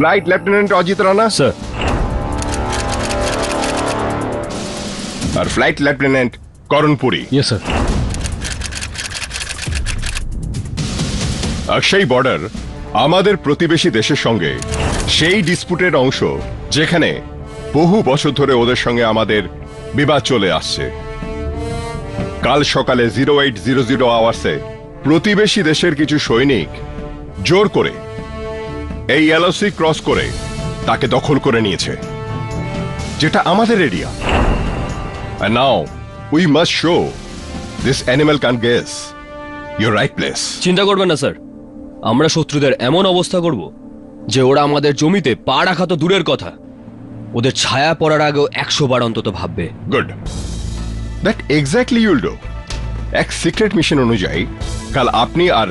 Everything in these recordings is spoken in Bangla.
Flight lieutenant Ajit Rana sir. আর flight lieutenant Karan Puri. Yes sir. Aksai border আমাদের প্রতিবেশী দেশের সঙ্গে সেই ডিসপুটের অংশ যেখানে বহু বছর ধরে ওদের সঙ্গে আমাদের বিবাদ চলে আসছে। কাল সকালে 0800 আওয়ার্সে প্রতিবেশী দেশের কিছু সৈনিক জোর করে এই এলওসি ক্রস করে তাকে দখল করে নিয়েছে, যেটা আমাদের area. And now we must show this animal can't guess your right place. চিন্তা করবেন না স্যার, আমরা শত্রুদের এমন অবস্থা করব যে ওরা আমাদের জমিতে পা রাখা তো দূরের কথা, ওদের ছায়া পড়ার আগেও 100 বার অন্তত ভাববে। Good. That exactly you'll do. এক সিক্রেট মিশন অনুযায়ী কাল আপনি আর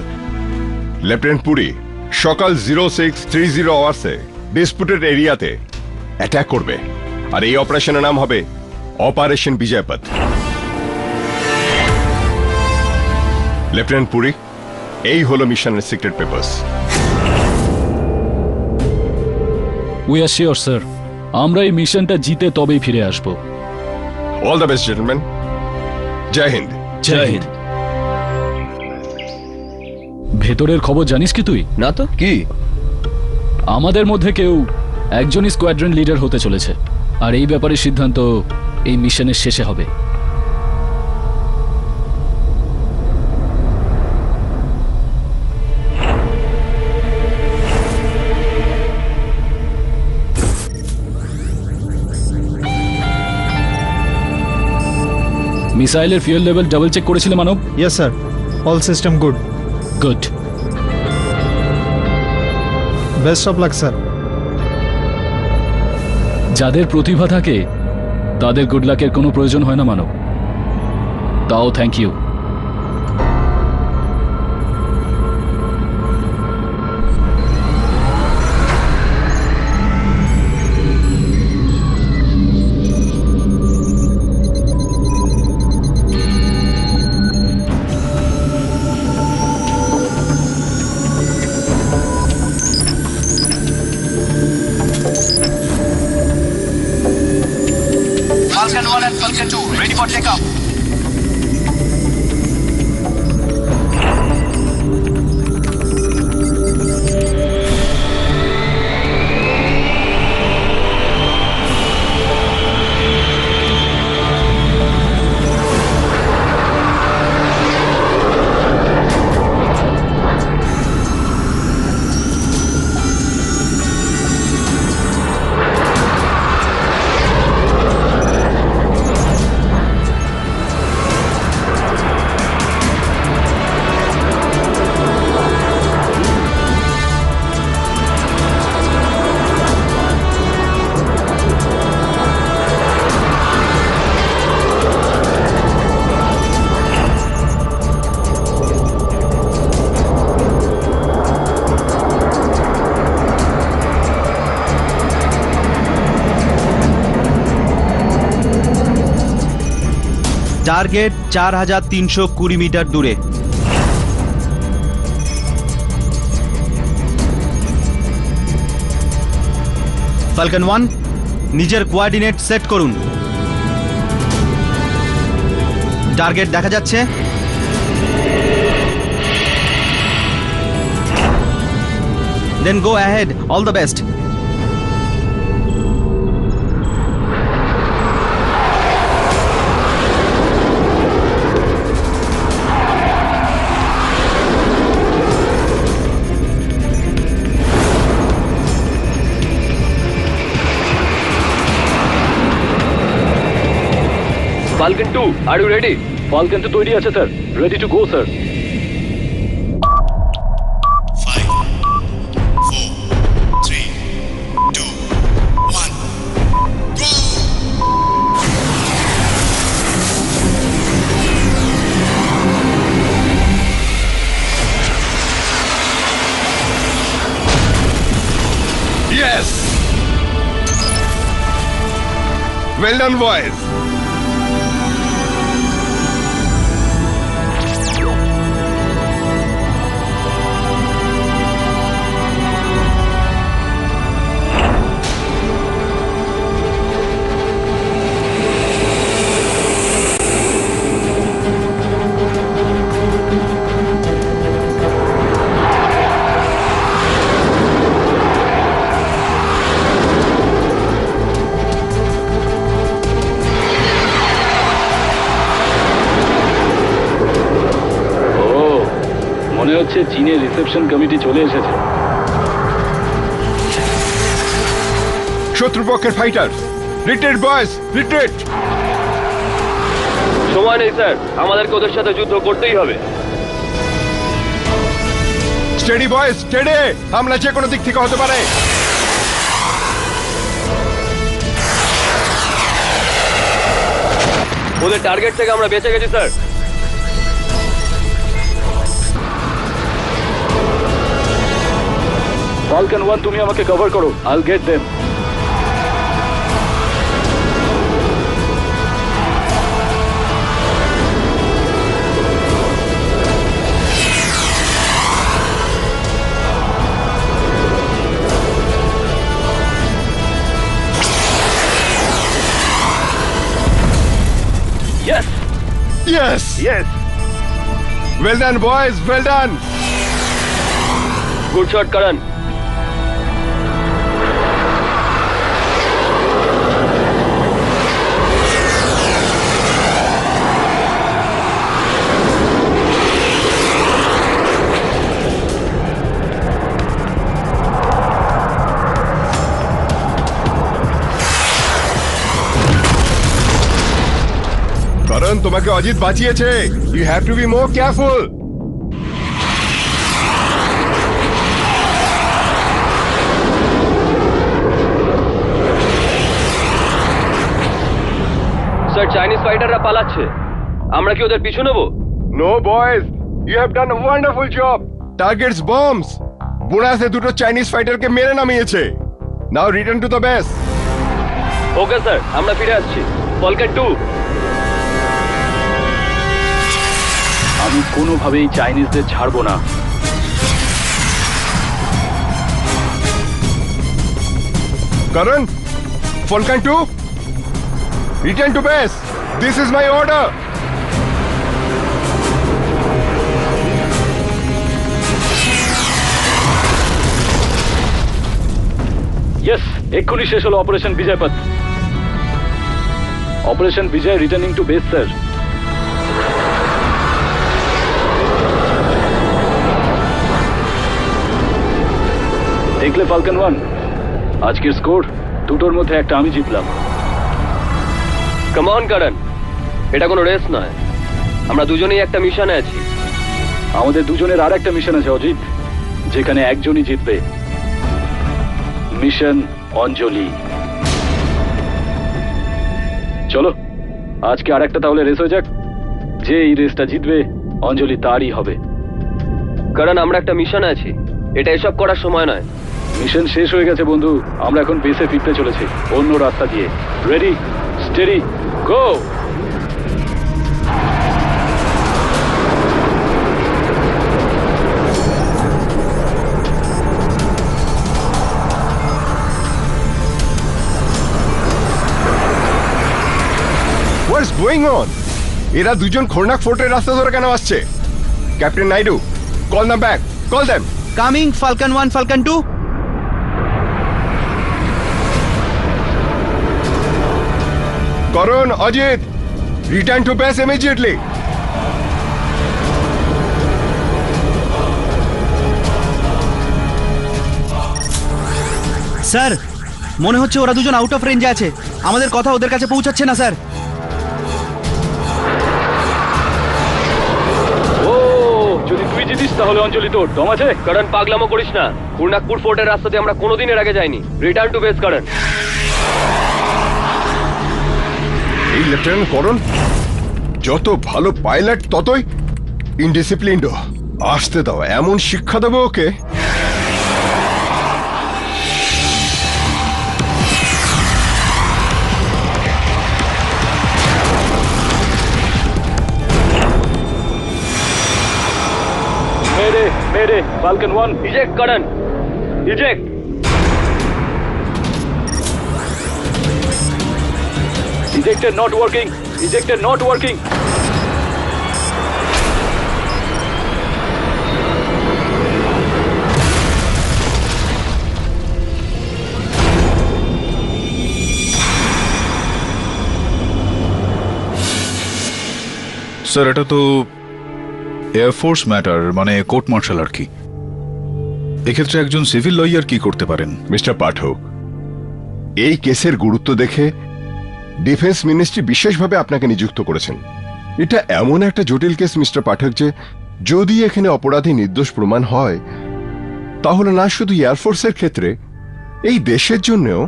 লেফটেন্যান্ট পুরী সকাল 0630 আওয়ার্সে ডিসপুটেড এরিয়াতে অ্যাটাক করবে, আর এই অপারেশনের নাম হবে অপারেশন বিজয়পথ। লেফটেন্যান্ট পুরী, এই হলো মিশনের secret papers. We are sure sir, আমরা এই মিশনটা জিতে তবেই ফিরে আসব। All the best gentleman. Jai Hind. Jai Hind. ভেতরের খবর জানিস কি তুই? না তো কি? আমাদের মধ্যে কেউ একজনই স্কোয়াড্রন লিডার হতে চলেছে, আর এই ব্যাপারে সিদ্ধান্ত এই মিশনের শেষে হবে। মিসাইলের ফিউয়েল লেভেল ডাবল চেক করেছিলে মানব? Yes, sir. All system good. Good. Best of luck, sir. যাদের প্রতিভা থাকে তাদের গুড লাকের কোনো প্রয়োজন হয় না মানব। তাও thank you. Falcon 1 and Falcon 2, ready for takeoff. Target 4320 metre দূরে। ফালকন 1, নিজের কোঅর্ডিনেট সেট করুন। টার্গেট দেখা যাচ্ছে। Then go ahead, all the best. Falcon 2, are you ready? ফালকন 2 তৈরি আছে sir, ready to go sir. 5, 4, 3, 2, 1, go! Yes! Well done, boys. মনে হচ্ছে চীনের রিসেপশন কমিটি চলে এসেছে। শত্রুপক্ষের ফাইটার রিট্রিট বয়েজ, রিট্রিট। সময় নেই স্যার, আমাদেরকে ওদের সাথে যুদ্ধ করতেই হবে। Steady boys, steady. হামলা যে কোনো দিক থেকে হতে পারে। ওদের টার্গেট থেকে আমরা বেঁচে গেছি স্যার। ফালকন 1 তুমি আমাকে কভার করো, I'll get them. Yes yes, yes, well done boys, well done. Good shot Karan. কারণ তোমাকে অজিত বাঁচিয়েছে। You have to be more careful. Sir, Chinese ফাইটাররা পালাচ্ছে, আমরা কি ওদের পিছু নেব? No boys, you have done a wonderful job. Targets bombs. বোনাসে দুটো চাইনিজ ফাইটারকে মেরে নামিয়েছে। Now return to the base. Okay sir, আমরা ফিরে আসছি। ফলকন 2, আমি কোনোভাবেই চাইনিজদের ছাড়বো না। Karan, Falcon 2, return to base. This is my order. Yes, এক্ষুনি শেষ হলো operation Vijaypath. Operation Vijay returning to base sir. দেখলে ফালকন 1, আজকের স্কোর দুটোর মধ্যে একটা আমি জিতলাম। কাম অন করণ, এটা কোনো রেস নয়, আমরা দুজনেই একটা মিশনে আছি। আমাদের দুজনের আর একটা মিশন আছে অজিত, যেখানে একজনই জিতবে। মিশন অঞ্জলি। চলো আজকে আর একটা তাহলে রেস হয়ে যাক। যে এই রেসটা জিতবে অঞ্জলি তারই হবে। কারণ আমরা একটা মিশনে আছি, এটা এসব করার সময় নয়। মিশন শেষ হয়ে গেছে বন্ধু, আমরা এখন বেসে ফিরতে চলেছি অন্য রাস্তা দিয়ে। Ready, steady, go. What's going on? এরা দুজন খোরনাক ফোর্টের রাস্তা ধরে কেন আসছে? Captain Naidu, call them back. Call them. Coming falcon 1, falcon 2। Karan, Ajit, return to base immediately. Sir, মনে হচ্ছে ওরা দুজন আউট অফ রেঞ্জে আছে। আমাদের কথা ওদের কাছে পৌঁছাচ্ছে না স্যার। ও, যদি তুই জিতিস তাহলে অঞ্জলি তোর দম আছে। করণ, পাগলামো করিস না। পূর্ণাকপুর ফোর্টের রাস্তা দিয়ে আমরা কোনোদিন এর আগে যাইনি। রিটার্ন টু বেস করণ। এই লেফটেন্যান্ট করণ যত ভালো পাইলট ততই ইনডিসিপ্লিনড। আসতে দাও, এমন শিক্ষা দেবো ওকে। মেরে মেরে falcon 1 eject Karan, eject. Ejector not working. Ejector not working. Sir, এটা তো এয়ারফোর্স ম্যাটার মানে কোর্ট মার্শাল আর কি। এক্ষেত্রে একজন সিভিল লয়ার কি করতে পারেন? মিস্টার পাঠক, এই কেসের গুরুত্ব দেখে ডিফেন্স মিনিস্ট্রি বিশেষভাবে আপনাকে নিযুক্ত করেছেন। এটা এমন একটা জটিল কেস মিস্টার পাঠক যে যদি এখানে অপরাধী নির্দোষ প্রমাণ হয় তাহলে না শুধু এয়ারফোর্সের ক্ষেত্রে, এই দেশের জন্যও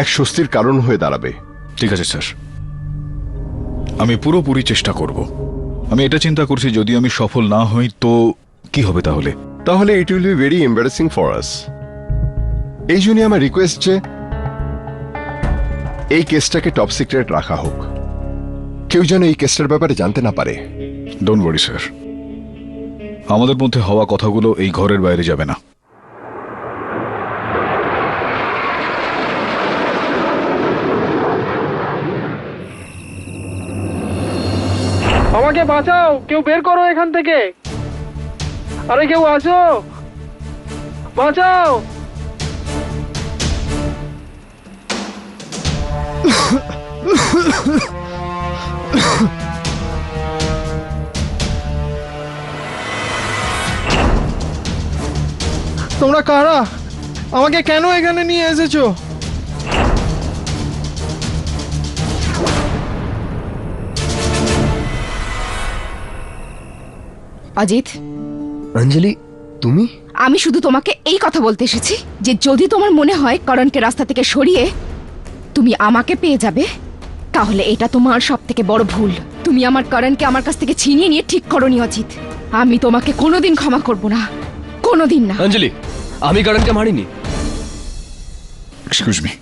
এক স্বস্তির কারণ হয়ে দাঁড়াবে। ঠিক আছে স্যার, আমি পুরোপুরি চেষ্টা করব। আমি এটা চিন্তা করছি যদি আমি সফল না হই তো কি হবে তাহলে? তাহলে it will be very embarrassing for us. এই জন্য আমার রিকোয়েস্ট যে এই কেসটাকে টপ সিক্রেট রাখা হোক, কেউ যেন এই কেসটার ব্যাপারে জানতে না পারে। ডোন্ট ওয়ারি স্যার, আমাদের মধ্যে হওয়া কথাগুলো এই ঘরের বাইরে যাবে না। আমাকে বাঁচাও, কেউ বের করো এখান থেকে। আরে কেউ আছো, বাঁচাও। তোমরা কারা? আমাকে কেন এখানে নিয়ে এসেছো? অজিত, অঞ্জলি, তুমি? আমি শুধু তোমাকে এই কথা বলতে এসেছি যে যদি তোমার মনে হয় করণকে রাস্তা থেকে সরিয়ে তুমি আমাকে পেয়ে যাবে, তাহলে এটা তোমার সবথেকে বড় ভুল। তুমি আমার করণকে আমার কাছ থেকে ছিনিয়ে নিয়ে ঠিক করনি অজিত। আমি তোমাকে কোনোদিন ক্ষমা করব না, কোনোদিন না। অঞ্জলি, আমি করণকে মারিনি। Excuse me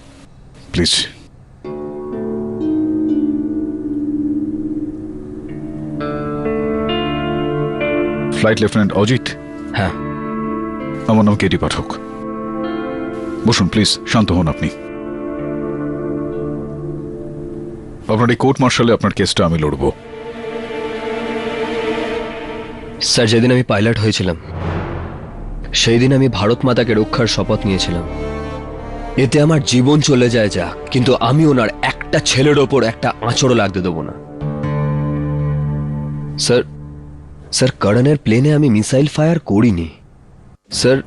please. Flight lieutenant Ajit? হ্যাঁ। আমার নাম কেটি পাঠক। বসুন প্লিজ, শান্ত হন আপনি। আপনার এই কোর্ট মার্শালে আপনার কেসটা আমি লড়ব। স্যার, যেদিন আমি পাইলট হয়েছিলাম সেই দিন আমি ভারত মাতাকে রক্ষার শপথ নিয়েছিলাম। এতে আমার জীবন চলে যায় যাক, কিন্তু আমি ওনার একটা ছেলের ওপর একটা আঁচড়ও লাগতে দেবো না। স্যার, করণের প্লেনে আমি মিসাইল ফায়ার করিনি। স্যার,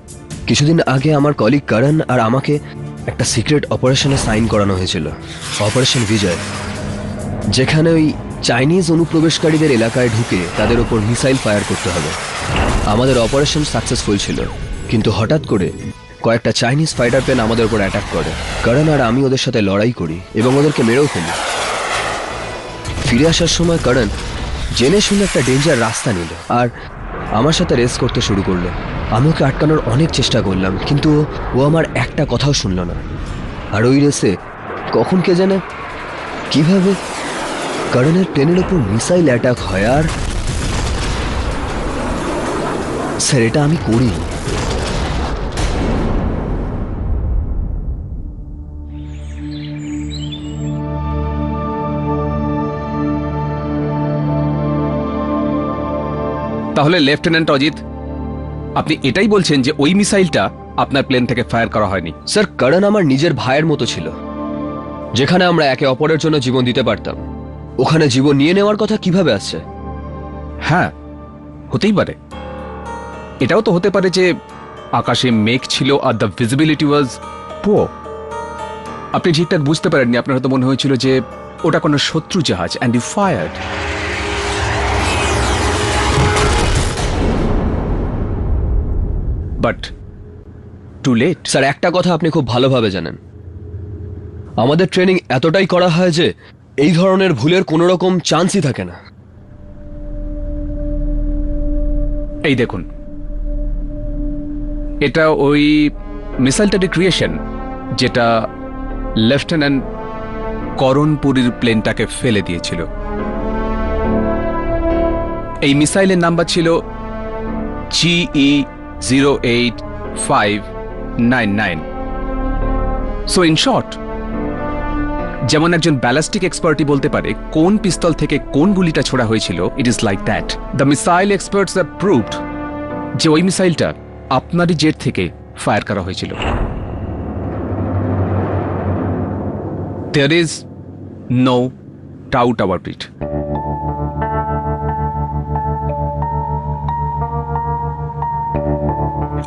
কিছুদিন আগে আমার কলিগ করণ আর আমাকে একটা সিক্রেট অপারেশনে সাইন করানো হয়েছিল, অপারেশন বিজয়, যেখানে ওই চাইনিজ অনুপ্রবেশকারীদের এলাকায় ঢুকে তাদের ওপর মিসাইল ফায়ার করতে হবে। আমাদের অপারেশন সাকসেসফুল ছিল, কিন্তু হঠাৎ করে কয়েকটা চাইনিজ ফাইটার প্লেন আমাদের উপর অ্যাটাক করে। করণ আর আমি ওদের সাথে লড়াই করি এবং ওদেরকে মেরেও ফেলি। ফিরে আসার সময় করণ জেনে শুনে একটা ডেঞ্জার রাস্তা নিল আর আমার সাথে রেস করতে শুরু করলো। আমি ওকে আটকানোর অনেক চেষ্টা করলাম, কিন্তু ও আমার একটা কথাও শুনলো না। আর ওই রেসে কখন কে জানে কিভাবে করণের প্লেনের উপর মিসাইল অ্যাটাক হয়। আর স্যার, এটা আমি করি। তাহলে লেফটেন্যান্ট অজিত, আপনি এটাই বলছেন যে ওই মিসাইলটা আপনার প্লেন থেকে ফায়ার করা হয়নি? স্যার, করণ আমার নিজের ভাইয়ের মতো ছিল। যেখানে আমরা একে অপরের জন্য জীবন দিতে পারতাম, ওখানে জীবন নিয়ে নেওয়ার কথা কিভাবে আসছে? হ্যাঁ, হতেই পারে। এটাও তো হতে পারে যে আকাশে মেঘ ছিল are the visibility was poor. আপনি ঠিকঠাক বুঝতে পারেননি, আপনার হয়তো মনে হয়েছিল যে ওটা কোনো শত্রু জাহাজ and you fired. But too late. Sir, একটা কথা আপনি খুব ভালোভাবে জানেন, আমাদের ট্রেনিং এতটাই করা হয় যে এই ধরনের ভুলের কোনো রকম চান্সই থাকে না। এই দেখুন, এটা ওই মিসাইলটারই ক্রিয়েশন যেটা লেফটেন্যান্ট করণপুরীর প্লেনটাকে ফেলে দিয়েছিল। এই মিসাইলের নাম্বার ছিল GE08599। সো ইন শর্ট, যেমন একজন ব্যালাস্টিক এক্সপার্টই বলতে পারে কোন পিস্তল থেকে কোন গুলিটা ছোড়া হয়েছিল, it is like that. The missile experts have proved যে ওই মিসাইলটা আপনারই জেট থেকে ফায়ার করা হয়েছিল। There is no doubt about it.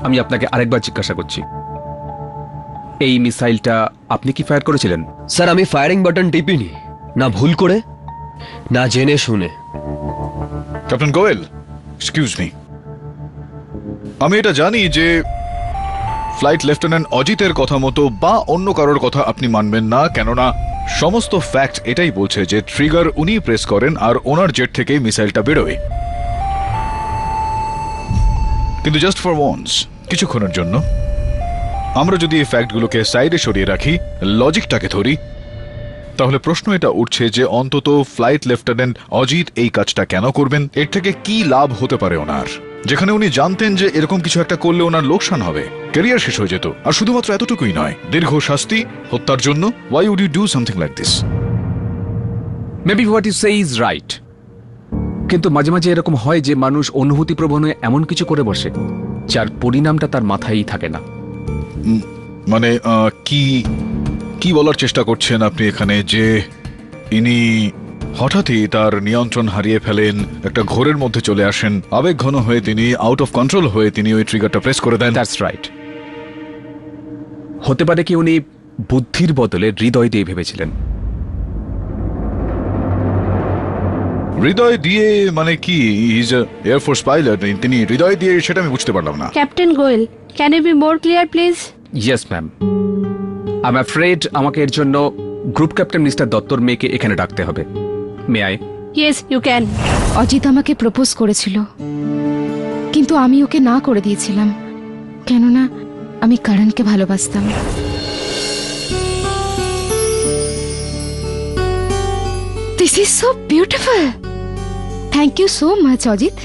আমি আপনাকে আরেকবার জিজ্ঞাসা করছি, এই মিসাইলটা আপনি কি ফায়ার করেছিলেন? স্যার আমি ফায়ারিং বাটন টিপিনি, না ভুল করে না জেনে শুনে। ক্যাপ্টেন গোয়েল, এক্সকিউজ মি, আমি এটা জানি যে ফ্লাইট লেফটেন্যান্ট অজিতের কথা মতো বা অন্য কারোর কথা আপনি মানবেন না, কেননা সমস্ত ফ্যাক্ট এটাই বলছে যে ট্রিগার উনি প্রেস করেন আর ওনার জেট থেকে মিসাইলটা বেরোয়। কিন্তু জাস্ট ফর ওয়ান্স, কিছুক্ষণের জন্য আমরা যদি এই ফ্যাক্টগুলোকে সাইডে সরিয়ে রাখি, লজিকটাকে ধরি, তাহলে প্রশ্ন এটা উঠছে যে অন্তত ফ্লাইট লেফটেন্যান্ট অজিত এই কাজটা কেন করবেন? এর থেকে কি লাভ হতে পারে ওনার, যেখানে উনি জানতেন যে এরকম কিছু একটা করলে ওনার লোকসান হবে, ক্যারিয়ার শেষ হয়ে যেত। আর শুধুমাত্র এতটুকুই নয়, দীর্ঘ শাস্তি, হত্যার জন্য। Why would you do something like this? Maybe what you say is right, কিন্তু মাঝে মাঝে এরকম হয় যে মানুষ অনুভূতিপ্রবণ হয়ে এমন কিছু করে বসে যার পরিণামটা তার মাথায়ই থাকে না। মানে কি কি বলার চেষ্টা করছেন আপনি এখানে? যে ইনি হঠাৎই তার নিয়ন্ত্রণ হারিয়ে ফেলেন, একটা ঘোরের মধ্যে চলে আসেন, আবেগ ঘন হয়ে তিনি আউট অফ কন্ট্রোল হয়ে তিনি ওই ট্রিগারটা প্রেস করে দেন? That's right. হতে পারে কি উনি বুদ্ধির বদলে হৃদয় দিয়ে ভেবেছিলেন। হৃদয় দিয়ে মানে কি? ইজ এয়ারফোর্স পাইলট, তিনি হৃদয় দিয়ে, সেটা আমি বুঝতে পারলাম না। Captain Goyal, can you be more clear please? Yes ma'am, I am afraid আমাকে এর জন্য গ্রুপ ক্যাপ্টেন মিস্টার দত্তর মেয়েকে এখানে ডাকতে হবে। May I? Yes you can. Ajit আমাকে প্রপোজ করেছিল, কিন্তু আমি ওকে না করে দিয়েছিলাম, কেননা আমি করণকে ভালোবাসতাম। This is so beautiful. Thank you so much Ajit.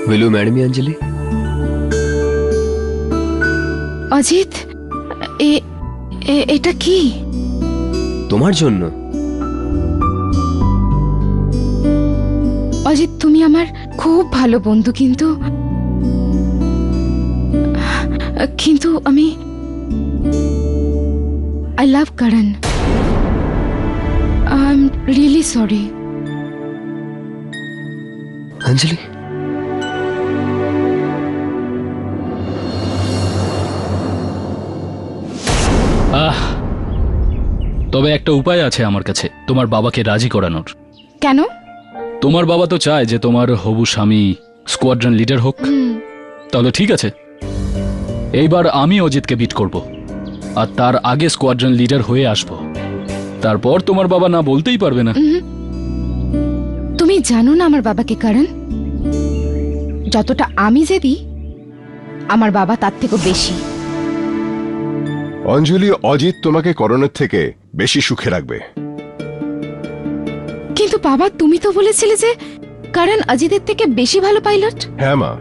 Will you marry me, Anjali? Ajit, এটা কি? তোমার জন্য। অজিত, তুমি আমার খুব ভালো বন্ধু, কিন্তু আমি I love Karan. I am really sorry. Anjali, তবে একটা উপায় আছে আমার কাছে তোমার বাবাকে রাজি করানোর। কেন? তোমার বাবা তো চায় যে তোমার হবু স্বামী স্কোয়াড্রন লিডার হোক। তাহলে ঠিক আছে, এইবার আমি অজিতকে বিট করব আর তার আগে স্কোয়াড্রন লিডার হয়ে আসব, তারপর তোমার বাবা না বলতেই পারবে না। তুমি জানো না আমার বাবাকে করণ, যতটা আমি জেদি আমার বাবা তার থেকেও বেশি। অঞ্জলি, অজিত তোমাকে করণের থেকে বেশি সুখে রাখবে। কিন্তু বাবা, তুমি তো বলেছিলে যে করণ অজিতের থেকে বেশি ভালো পাইলট। হ্যাঁ মা,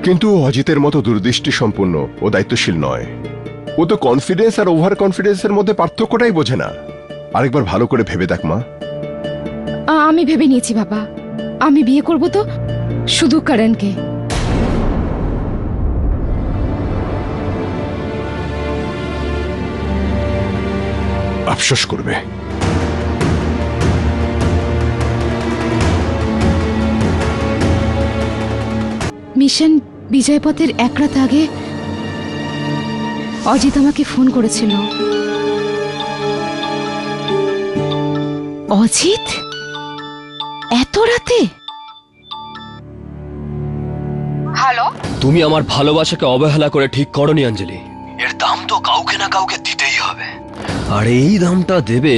কিন্তু অজিতের মতো দূরদৃষ্টি সম্পন্ন ও দায়িত্বশীল নয়। ও তো কনফিডেন্স আর ওভার কনফিডেন্সের মধ্যে পার্থক্যটাই বোঝে না। আরেকবার ভালো করে ভেবে দেখ মা। আমি ভেবে নিয়েছি বাবা, আমি বিয়ে করব তো শুধু করণকে। আফসোস করবে। মিশন বিজয়পথের এক রাত আগে অজিত আমাকে ফোন করেছিল। অজিত? এত রাতে? হ্যালো? তুমি আমার ভালোবাসাকে অবহেলা করে ঠিক করনি অঞ্জলি। এর দাম তো কাউকে না কাউকে দিতেই হবে, আর এই দামটা দেবে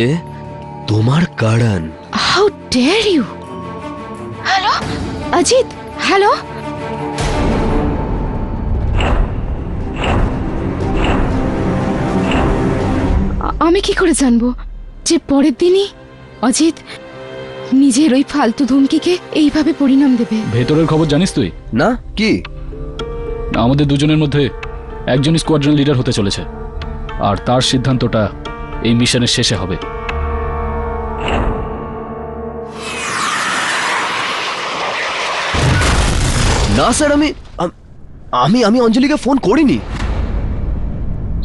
তোমার Karan. How dare you! Hello Ajit, hello? আমি কি করে জানবো যে পরের দিনই অজিত নিজের ওই ফালতু ধমকিকে এইভাবে পরিণাম দেবে? ভেতরের খবর জানিস তুই? না, কি? আমাদের দুজনের মধ্যে একজন স্কোয়াড্রন লিডার হতে চলেছে, আর তার সিদ্ধান্তটা এই মিশনের শেষে হবে। না স্যার, আমি অঞ্জলিকে ফোন করিনি।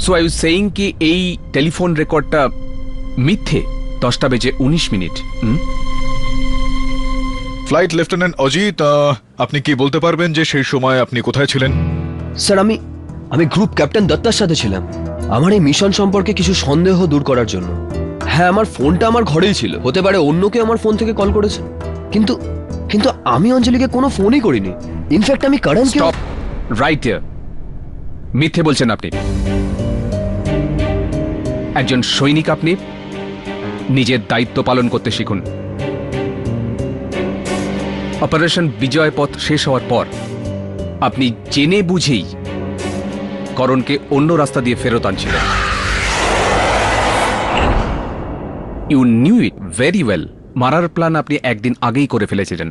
সো আই ওয়াজ সেইং কি এই টেলিফোন রেকর্ডটা মিথ্যে 10টা বেজে 19 মিনিট। ফ্লাইট লেফটেন্যান্ট অজিত, আপনি কি বলতে পারবেন যে সেই সময় আপনি কোথায় ছিলেন? স্যার আমি গ্রুপ ক্যাপ্টেন দত্তার সাথে ছিলাম আমার এই মিশন সম্পর্কে কিছু সন্দেহ দূর করার জন্য। হ্যাঁ, আমার ফোনটা আমার ঘরেই ছিল, হতে পারে অন্য কেউ আমার ফোন থেকে কল করেছে, কিন্তু কিন্তু আমি অঞ্জলিকে কোনো ফোনই করিনি। ইনফ্যাক্ট আমি কারণকে স্টপ রাইট হিয়ার। মিথ্যে বলছেন আপনি। একজন সৈনিক আপনি, নিজের দায়িত্ব পালন করতে শিখুন। অপারেশন বিজয় পথ শেষ হওয়ার পর আপনি জেনে বুঝেই করণকে অন্য রাস্তা দিয়ে ফেরত আনছিলেন। You knew it very well. মারার প্ল্যান আপনি একদিন আগেই করে ফেলেছিলেন।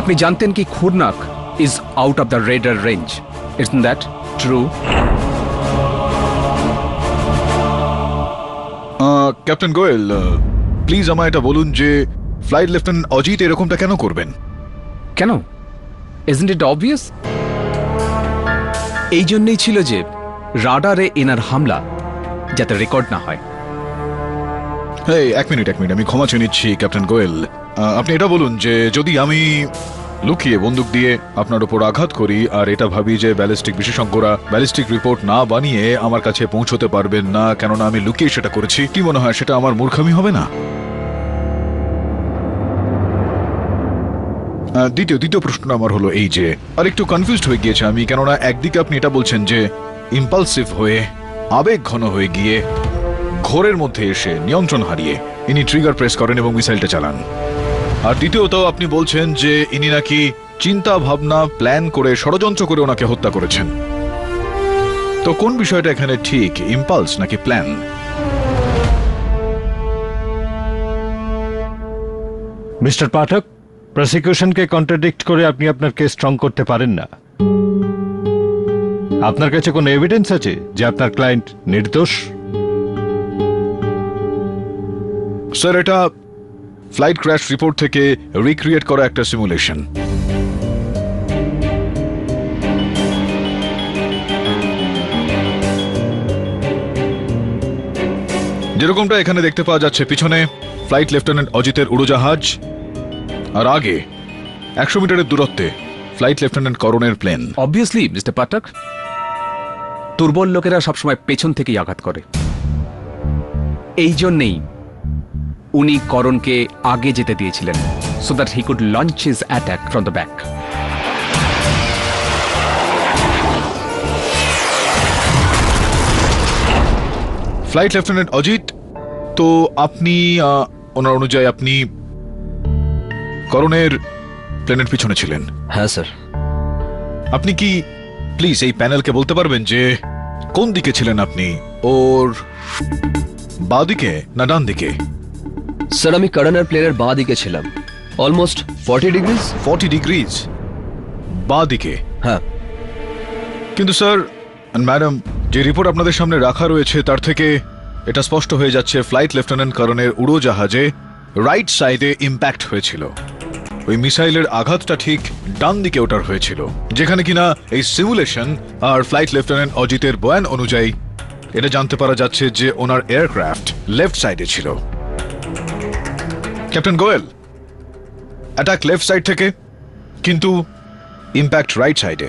আপনি জানতেন কি Khurnak is out of the radar range. Isn't that true? Captain Goel, please আমায় এটা বলুন যে ফ্লাইট লেফটেন্যান্ট অজিত এরকমটা কেন করবেন? কেন? Isn't it obvious? এই জন্যই ছিল যে রাডারে এনার হামলা যাতে রেকর্ড না হয়। এই এক মিনিট, আমি ক্ষমা চেয়ে নিচ্ছি ক্যাপ্টেন গোয়েল। আপনি এটা বলুন যে যদি আমি লুকিয়ে বন্দুক দিয়ে আপনার উপর আঘাত করি আর এটা ভাবি যে ব্যালিস্টিক বিশেষজ্ঞরা ব্যালিস্টিক রিপোর্ট না বানিয়ে আমার কাছে পৌঁছতে পারবেন না কেননা আমি লুকিয়ে সেটা করেছি, কি মনে হয় সেটা আমার মূর্খামি হবে না? দ্বিতীয় প্রশ্ন আমার হলো এই যে আর একটু কনফিউজড হয়ে গিয়েছে আমি, কেননা একদিকে আপনি এটা বলছেন যে ইম্পালসিভ হয়ে আবেগ ঘন হয়ে গিয়ে ঘোরের মধ্যে এসে নিয়ন্ত্রণ হারিয়ে ইনি ট্রিগার প্রেস করেন এবং মিসাইলটা চালান, আর দ্বিতীয়ত আপনি বলছেন যে ইনি নাকি চিন্তা ভাবনা প্ল্যান করে ষড়যন্ত্র করে ওনাকে হত্যা করেছেন। তো কোন বিষয়টা এখানে ঠিক, ইম্পালস নাকি প্ল্যান? মিস্টার পাঠক, প্রসিকিউশনকে কন্ট্রাডিক্ট করে আপনি আপনার কেস স্ট্রং করতে পারেন না। আপনার কাছে কোনো এভিডেন্স আছে যে আপনার ক্লায়েন্ট নির্দোষ? স্যার, এটা ফ্লাইট ক্র্যাশ রিপোর্ট থেকে রিক্রিয়েট করা একটা সিমুলেশন। যেরকমটা এখানে দেখতে পাওয়া যাচ্ছে, পিছনে ফ্লাইট লেফটেন্যান্ট অজিতের উড়োজাহাজ আর আগে 100 মিটারের দূরত্বে ফ্লাইট লেফটেন্যান্ট করণের প্লেন। অবভিয়াসলি মিস্টার পাঠক, দুর্বল লোকেরা সবসময় পেছন থেকেই আঘাত করে। এই জন্যেই উনি করণকে আগে যেতে দিয়েছিলেন, so that he could launch his attack from the back. Flight lieutenant Ajit, তো আপনি ওনার অনুযায়ী আপনি করণের প্লেনের পিছনে ছিলেন? হ্যাঁ স্যার। আপনি কি প্লিজ এই প্যানেলকে বলতে পারবেন যে কোন দিকে ছিলেন আপনি, ওর বাঁ দিকে না ডান দিকে? স্যার, আমি করণের প্লেনের বাঁ দিকে ছিলাম, অলমোস্ট 40 ডিগ্রিজ। 40 ডিগ্রিজ বাঁ দিকে? হ্যাঁ। কিন্তু স্যার ম্যাডাম, যে রিপোর্ট আপনাদের সামনে রাখা রয়েছে তার থেকে এটা স্পষ্ট হয়ে যাচ্ছে ফ্লাইট লেফটেন্যান্ট করণের উড়োজাহাজে রাইট সাইডে ইম্প্যাক্ট হয়েছিল। ওই মিসাইলের আঘাতটা ঠিক ডান দিকে ওটার হয়েছিল, যেখানে কিনা এই সিমুলেশন আর ফ্লাইট লেফটেন্যান্ট অজিতের বয়ান অনুযায়ী এটা জানতে পারা যাচ্ছে যে ওনার এয়ারক্রাফট লেফট সাইডে ছিল। Captain Goyal, attack left side থেকে কিন্তু ইম্প্যাক্ট রাইট সাইডে।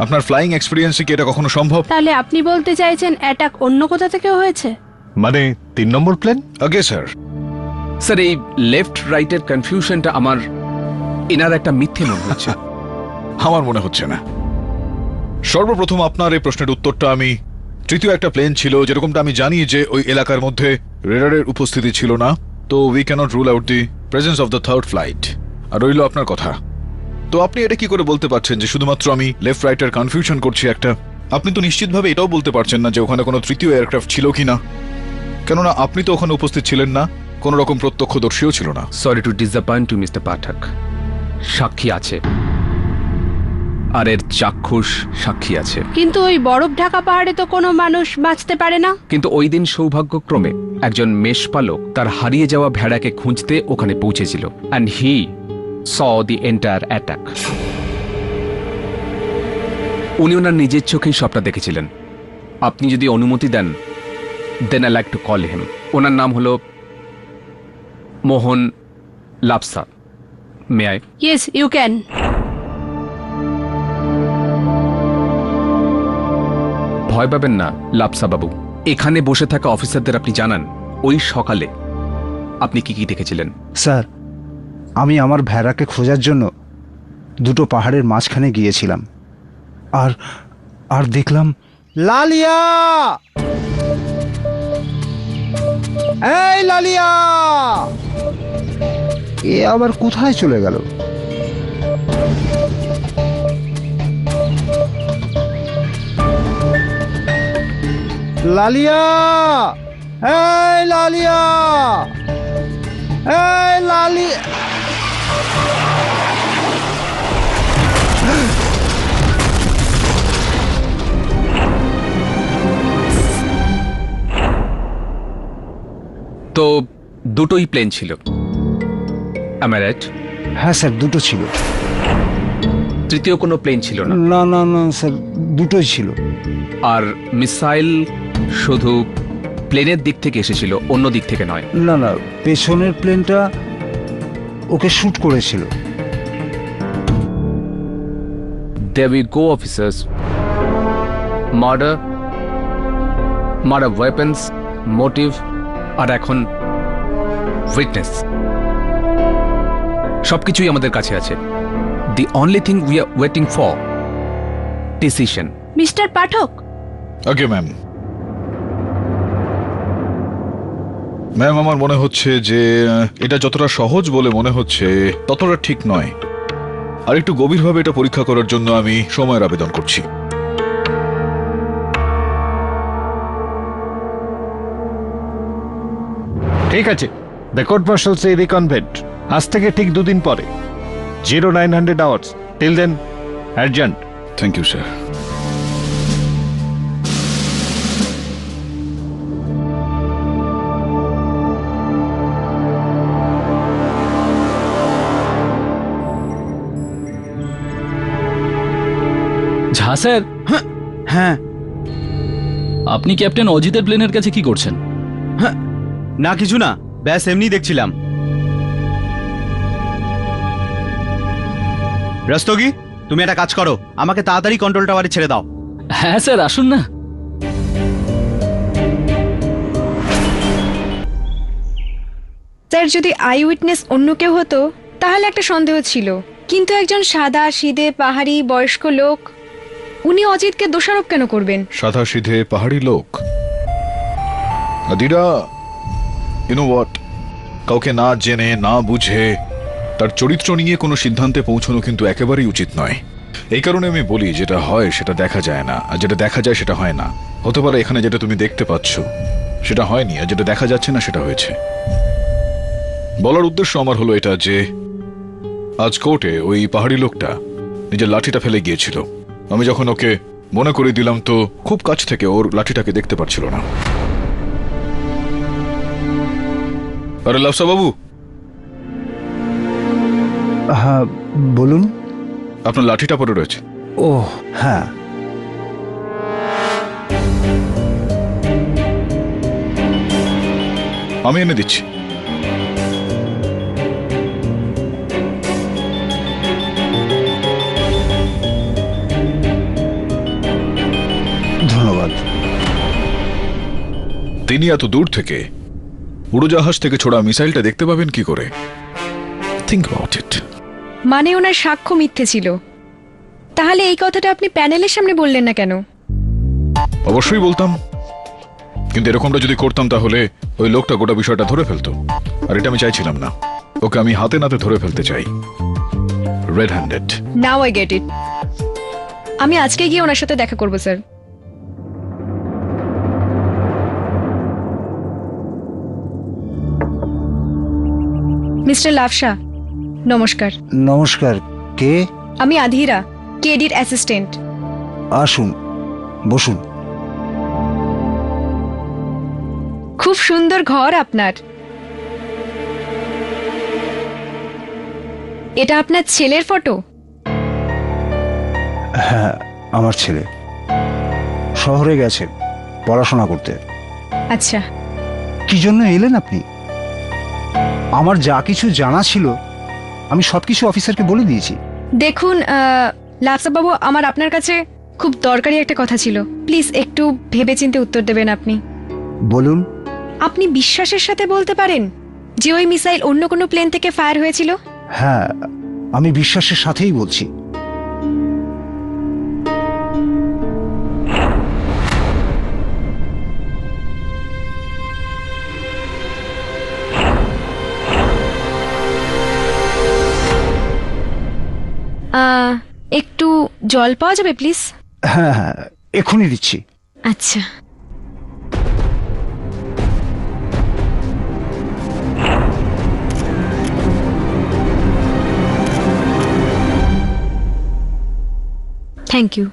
আপনার ফ্লাইং এক্সপেরিয়েন্সে কি এটা কখনো সম্ভব? তাহলে আপনি বলতে চাইছেন অ্যাটাক অন্য কোথা থেকে হয়েছে? মানে 3 নম্বর প্লেন? Okay sir. স্যার, এই লেফট রাইটের কনফিউশনটা আমার এনার একটা মিথ্যে মনে হচ্ছে। আমার মনে হচ্ছে না। সর্বপ্রথম আপনার এই প্রশ্নের উত্তরটা আমি তৃতীয় একটা প্লেন ছিল, যেরকমটা আমি জানি যে ওই এলাকার মধ্যে রেডারের উপস্থিতি ছিল না, তো we cannot rule out the presence of the third flight. আর রইল আপনার কথা। তো আপনি এটা কি করে বলতে পারছেন যে শুধুমাত্র আমি লেফট রাইটের কনফিউশন করছি একটা? আপনি তো নিশ্চিতভাবে এটাও বলতে পারছেন না যে ওখানে কোনো তৃতীয় এয়ারক্রাফট ছিল কিনা, কেননা আপনি তো ওখানে উপস্থিত ছিলেন না, কোন রকম প্রত্যক্ষদর্শীও ছিল না। Sorry to disappoint you mister Pathak, সাক্ষী আছে, আর এর চাক্ষুষ সাক্ষী আছে। কিন্তু ওই বরফ ঢাকা পাহাড়ে তো কোনো মানুষ বাঁচতে পারে না। কিন্তু ওই দিন সৌভাগ্যক্রমে একজন মেষপালক তার হারিয়ে যাওয়া ভেড়াকে খুঁজতে ওখানে পৌঁছেছিল, and he saw the entire attack. উনি ওনার নিজের চোখেই সবটা দেখেছিলেন। আপনি যদি অনুমতি দেন, then I like to call him. ওনার নাম হলো Mohan Lapsa. May I? Yes, you can. ভয় পাবেন না লাপসা বাবু। এখানে বসে থাকা অফিসারদের আপনি জানান ওই সকালে আপনি কি কি দেখেছিলেন। স্যার, আমি আমার ভেড়াকে খোঁজার জন্য দুটো পাহাড়ের মাঝখানে গিয়েছিলাম, আর আর দেখলাম লালিয়া। এই লালিয়া, এ আবার কোথায় চলে গেল? লালিয়া, এই লালিয়া, এই লালিয়া। তো দুটোই প্লেন ছিল, am I right? হ্যাঁ স্যার, দুটো ছিল। তৃতীয় কোনো প্লেন ছিল না? না না না স্যার, দুটোই ছিল। আর মিসাইল শুধু প্লেনের দিক থেকে এসেছিল, অন্য দিক থেকে নয়? না না, পেছনের প্লেনটা ওকে শুট করেছিল। There we go, officers. Murder, weapons, motive, আর এখন উইটনেস। সবকিছুই আমাদের কাছে আছে। The only thing we are waiting for, decision. Mister Pathak, okay ma'am. Ma'am, আমার মনে হচ্ছে যে এটা যতটা সহজ বলে মনে হচ্ছে ততটা ঠিক নয়। আর একটু গভীরভাবে এটা পরীক্ষা করার জন্য আমি সময়ের আবেদন করছি। ঠিক আছে, দ্য কোর্ট মার্শাল সে রিকনভেন্ট আজ থেকে ঠিক 2 দিন পরে 0900 hours. Till then adjutant. Thank you sir. Jha sir. হ্যাঁ, আপনি ক্যাপ্টেন অজিতের প্লেনের কাছে কি করছেন? না কিছু না, ব্যাস এমনি দেখছিলাম। রস্তগি, তুমি একটা কাজ করো, আমাকে তাড়াতাড়ি কন্ট্রোল টাওয়ারে ছেড়ে দাও। হ্যাঁ স্যার, আসুন না। স্যার, যদি আই উইটনেস অন্য কেউ হতো তাহলে একটা সন্দেহ ছিল, কিন্তু একজন সাদা সিধে পাহাড়ি বয়স্ক লোক, উনি অজিতকে দোষারোপ কেন করবেন? সাদা সিধে পাহাড়ি লোক আদিরা, ইউ নো হোয়াট, কাউকে না জেনে না বুঝে তার চরিত্র নিয়ে কোনো সিদ্ধান্তে পৌঁছানো কিন্তু একেবারেই উচিত নয়। এই কারণে আমি বলি, যেটা হয় সেটা দেখা যায় না, আর যেটা দেখা যায় সেটা হয় না। হতে পারে এখানে যেটা তুমি দেখতে পাচ্ছ সেটা হয়নি, আর যেটা দেখা যাচ্ছে না সেটা হয়েছে। বলার উদ্দেশ্য আমার হলো এটা যে আজ কোর্টে ওই পাহাড়ি লোকটা নিজের লাঠিটা ফেলে গিয়েছিল। আমি যখন ওকে মনে করে দিলাম তো খুব কাছ থেকে ওর লাঠিটাকে দেখতে পাচ্ছিল না। আরে লাফসা বাবু। হ্যাঁ বলুন। আপনার লাঠিটা পড়ে রয়েছে। ও হ্যাঁ, আমি এনে দিচ্ছি। ধন্যবাদ। তিনি এত দূর থেকে উড়োজাহাজ থেকে ছোড়া মিসাইলটা দেখতে পাবেন কি করে? Think about it. মানে ওনার সাক্ষ্য মিথ্যে ছিল, তাহলে এই কথাটা আপনি প্যানেলের সামনে বললেন না কেন? অবশ্যই বলতাম, কিন্তু এরকমটা যদি করতাম তাহলে ওই লোকটা গোটা বিষয়টা ধরে ফেলতো, আর এটা আমি চাইছিলাম না। ওকে আমি হাতে নাতে ধরে ফেলতে চাই, red handed. Now I get it. আমি আজকে গিয়ে ওনার সাথে দেখা করব স্যার। মিস্টার লাফসা, নমস্কার। নমস্কার। কে? আমি আধিরা, কেডির অ্যাসিস্ট্যান্ট। আসুন, বসুন। খুব সুন্দর ঘর আপনার। এটা আপনার ছেলের ফটো? হ্যাঁ, আমার ছেলে শহরে গেছে পড়াশোনা করতে। আচ্ছা, কি জন্য এলেন আপনি? আমার যা কিছু জানা ছিল আমি সবকিছু অফিসারকে বলে দিয়েছি। দেখুন লাফসাব বাবু, আমার আপনার কাছে খুব দরকারি একটা কথা ছিল। প্লিজ একটু ভেবেচিন্তে উত্তর দেবেন আপনি। বলুন। আপনি বিশ্বাসের সাথে বলতে পারেন যে ওই মিসাইল অন্য কোনো প্লেন থেকে ফায়ার হয়েছিল? হ্যাঁ, আমি বিশ্বাসের সাথেই বলছি। একটু জল পাওয়া যাবে প্লিজ? হ্যাঁ হ্যাঁ, এক্ষুনি দিচ্ছি। আচ্ছা। Thank you.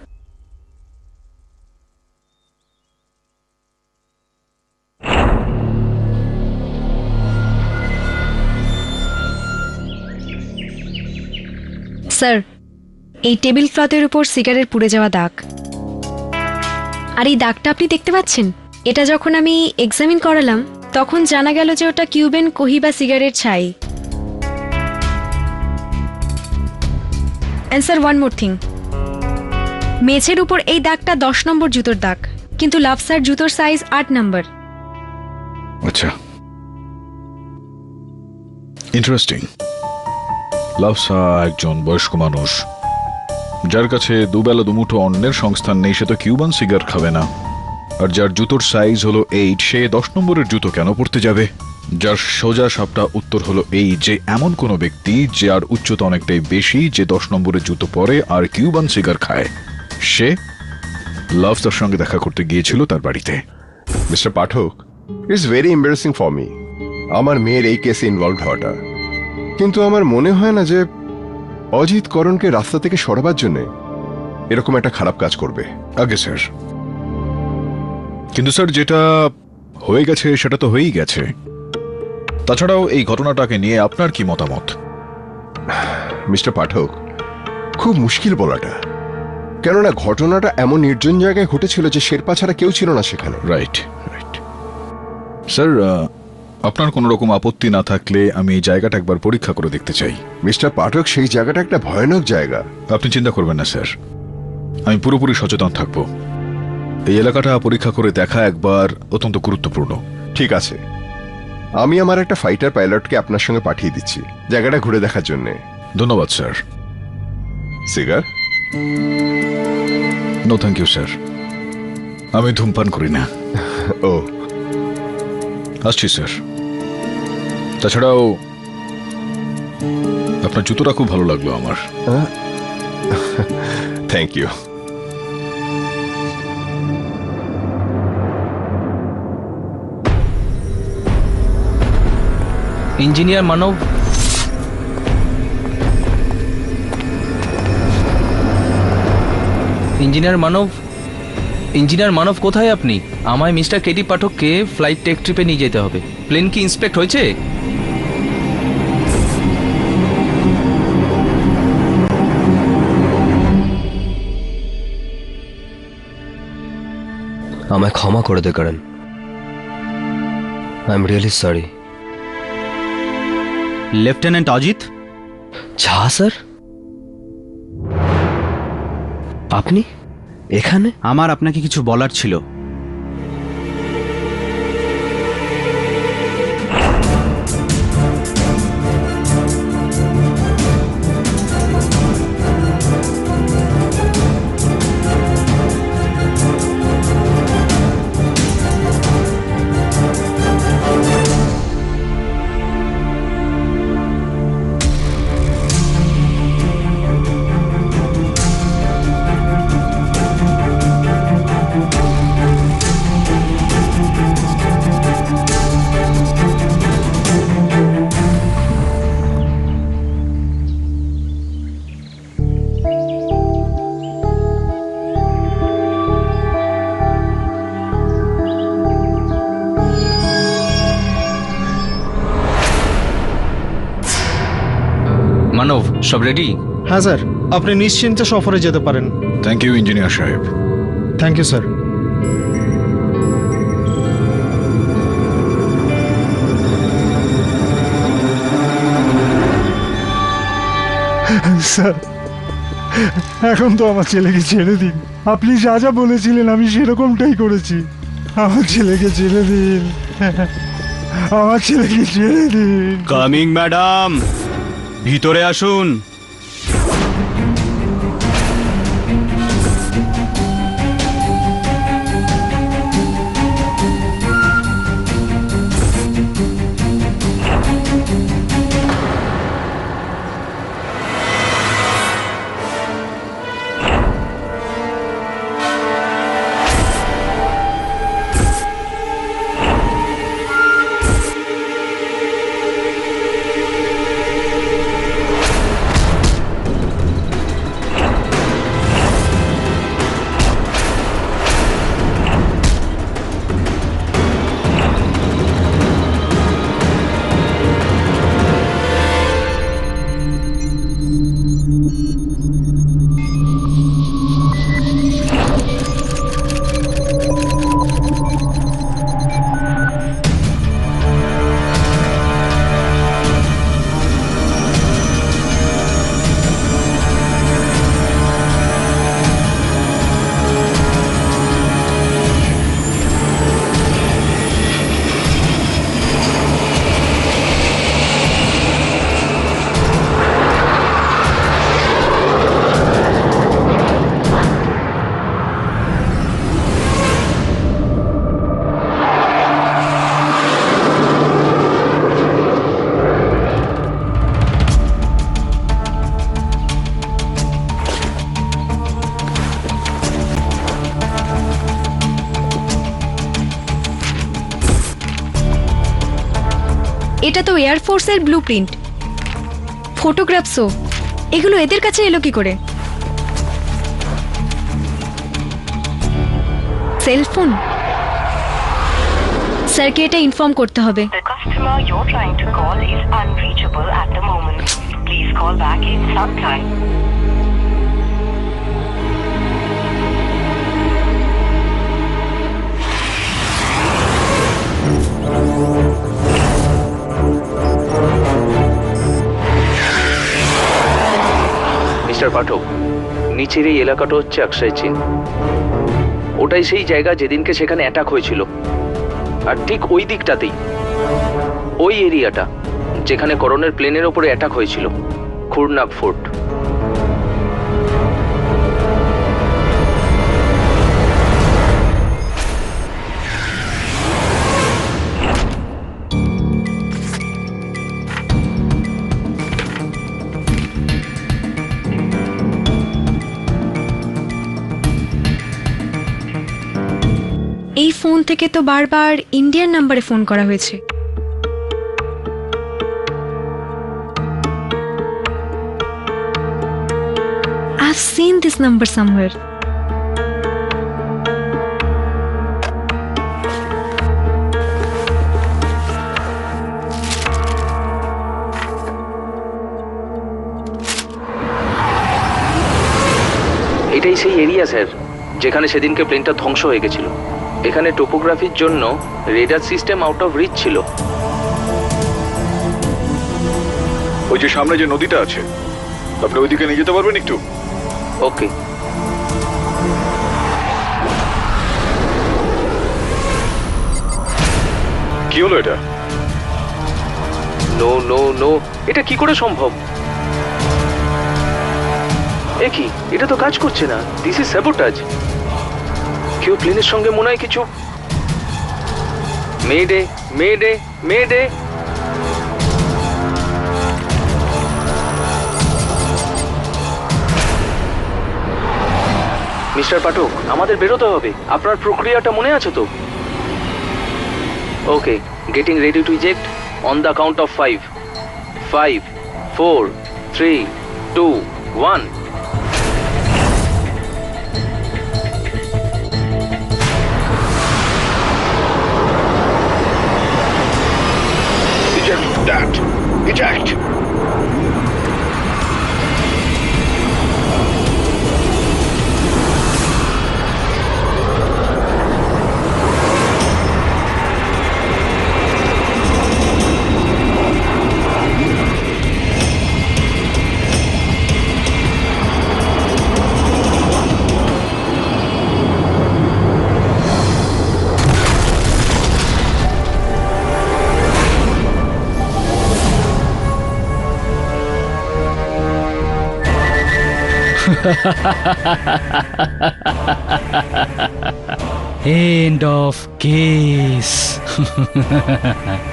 স্যার, এই টেবিল ক্লথের উপর সিগারেট পুড়ে যাওয়া দাগ, আর এই দাগটা আপনি দেখতে পাচ্ছেন? এটা যখন আমি এক্সামিন করালাম তখন জানা গেল যে ওটা কিউবেন কোহিবা সিগারেট ছাই। And sir, one more thing, মেঝের উপর এই দাগটা 10 নম্বর জুতোর দাগ, কিন্তু লাফসার জুতোর সাইজ 8 নম্বর। আচ্ছা, ইন্টারেস্টিং। লাভসা একজন বয়স্ক মানুষ যার কাছে দুবেলা দুমুঠো অন্যের সংস্থান নেই, সে তো কিউবান সিগার খাবে না। আর যার জুতোর সাইজ হলো 8, সে 10 নম্বরের জুতো কেন পড়তে যাবে? যার সোজা সাপটা উত্তর হলো এই যে এমন কোনো ব্যক্তি যার উচ্চতা অনেকটাই বেশি, যে 10 নম্বরের জুতো পরে আর কিউবান সিগার খায়, সে লাভসার সঙ্গে দেখা করতে গিয়েছিল তার বাড়িতে। Mister Pathak, it's very embarrassing for me আমার মেয়ের এই কেসে ইনভলভ হওয়াটা। কিন্তু আমার মনে হয় না যে অজিত করণকে রাস্তা থেকে সরাবার জন্য এরকম একটা খারাপ কাজ করবে। আগে স্যার, কিন্তু স্যার যেটা হয়ে গেছে সেটা তো হয়েই গেছে। তাছাড়াও এই ঘটনাটাকে নিয়ে আপনার কি মতামত? মিস্টার পাঠক, খুব মুশকিল বলাটা, কেননা ঘটনাটা এমন নির্জন জায়গায় ঘটেছিল যে শেরপা ছাড়া কেউ ছিল না সেখানে। Right right. স্যার, আপনার কোনো রকম আপত্তি না থাকলে আমি এই জায়গাটা একবার পরীক্ষা করে দেখতে চাই। মিস্টার পাঠক, সেই জায়গাটা একটা ভয়ানক জায়গা। আপনি চিন্তা করবেন না স্যার, আমি পুরোপুরি সচেতন থাকব। এই এলাকাটা পরীক্ষা করে দেখা একবার অত্যন্ত গুরুত্বপূর্ণ। ঠিক আছে, আমি আমার একটা ফাইটার পাইলটকে আপনার সঙ্গে পাঠিয়ে দিচ্ছি জায়গাটা ঘুরে দেখার জন্য। ধন্যবাদ sir. Cigar? No thank you sir, আমি ধূমপান করি না। ও, আসছি স্যার। তাছাড়াও আপনার জুতোটা খুব ভালো লাগলো আমার। Thank you. Engineer Manab, engineer Manab কোথায় আপনি? আমায় মিস্টার কেটি পাঠককে ফ্লাইট টেক ট্রিপে নিয়ে যেতে হবে। প্লেন কি ইন্সপেক্ট হয়েছে? আমায় ক্ষমা করে দে Karan, I am really sorry. Lieutenant Ajit? Jha sir, আপনি এখানে? আমার আপনাকে কিছু বলার ছিল। মানব, সব রেডি? হ্যাঁ স্যার, আপনি নিশ্চিন্তে সফরে যেতে পারেন। থ্যাংক ইউ ইঞ্জিনিয়ার সাহেব। Thank you sir. স্যার, এখন তো আমার ছেলেকে ছেড়ে দিন। আপনি যা যা বলেছিলেন আমি সেরকমটাই করেছি। আমার ছেলেকে ছেড়ে দিন, আমার ছেলেকে ছেড়ে দিন। কামিং ম্যাডাম, ভিতরে আসুন। এটা তো এয়ারফোর্সের ব্লুপ্রিন্ট, ফটোগ্রাফসও। এগুলো এদের কাছে এলো কি করে? সেলফোন? স্যারকে এটা ইনফর্ম করতে হবে। The customer you're trying to call is unreachable at the moment. Please call back in some time. Mister Pathak, নিচের এই এলাকাটা হচ্ছে অক্ষয় চীন। ওটাই সেই জায়গা যেদিনকে সেখানে অ্যাটাক হয়েছিল। আর ঠিক ওই দিকটাতেই, ওই এরিয়াটা যেখানে করণের প্লেনের ওপরে অ্যাটাক হয়েছিল, খুরনাক ফোর্ট। এই ফোন থেকে তো বারবার ইন্ডিয়ান নাম্বারে ফোন করা হয়েছে। I've seen this number somewhere. এটাই সেই এরিয়া স্যার, যেখানে সেদিনকে প্লেনটা ধ্বংস হয়ে গেছিল। এখানে টোপোগ্রাফির জন্য radar system out of reach ছিল। ওই যে সামনে যে নদীটা আছে, আপনি ওইদিকে নিয়ে যেতে পারবেন একটু? ওকে। কি হলো এটা? নো নো নো, এটা কি করে সম্ভব? এ কি, এটা তো কাজ করছে না। This is sabotage. কেউ প্লেনের সঙ্গে মনে হয় কিছু। মেডে মেডে মেডে। মিস্টার পাঠক, আমাদের বেরোতে হবে। আপনার প্রক্রিয়াটা মনে আছে তো? Okay, getting ready to eject on the count of 5. 5, 4, 3, 2, 1. Eject that! Eject! End of case.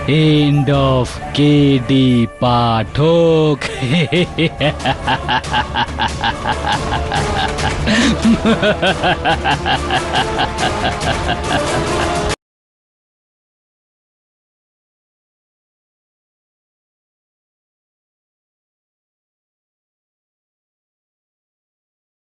End of KD Pathok.